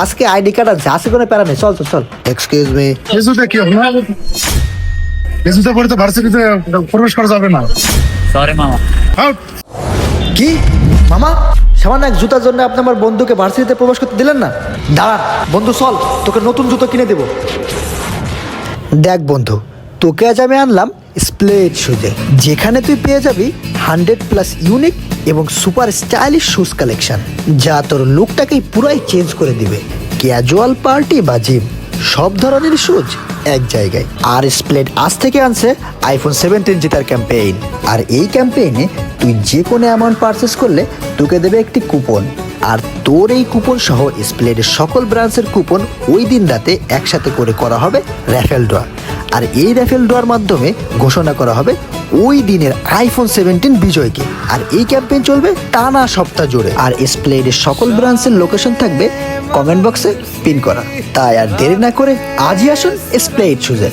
আজকে ID card আর যা আছে কোনো প্যারা নেই, চল চল চল। Excuse me. কিছুতে কি হবে না, কিছুতে পরে তো ভার্সিটিতে প্রবেশ করা যাবে না। সরি মামা। আউট। কি মামা, সামান্য এক জুতার জন্য আপনি আমার বন্ধুকে ভার্সিটিতে প্রবেশ করতে দিলেন না? দাঁড়ান বন্ধু, চল তোকে নতুন জুতো কিনে দেব। দেখ বন্ধু, তোকে আজ আমি আনলাম স্প্লেড শুজে, যেখানে তুই পেয়ে যাবি 100+ ইউনিক এবং সুপার স্টাইলিশ শুজ কালেকশন, যা তোর লুকটাকেই পুরাই চেঞ্জ করে দিবে। ক্যাজুয়াল পার্টি বা জিম, সব ধরনের শুজ এক জায়গায়। আর স্প্লেড আজ থেকে আনছে আইফোন 17 জেতার ক্যাম্পেইন। আর এই ক্যাম্পেইনে তুই যে কোনো অ্যামাউন্ট পারচেস করলে তোকে দেবে একটি কুপন। আর তোর এই কুপন সহ স্প্লেডের সকল ব্রাঞ্চের কুপন ওই দিন রাতে একসাথে করে করা হবে র্যাফেল ড্র। আর এই র্যাফেল ড্রর মাধ্যমে ঘোষণা করা হবে ওই দিনের আইফোন 17 বিজয়কে। আর এই ক্যাম্পেইন চলবে টানা সপ্তাহ জুড়ে। আর স্প্লেডের সকল ব্রাঞ্চের লোকেশন থাকবে কমেন্ট বক্সে পিন করা। তাই আর দেরি না করে আজই আসুন স্প্লেড শুজে।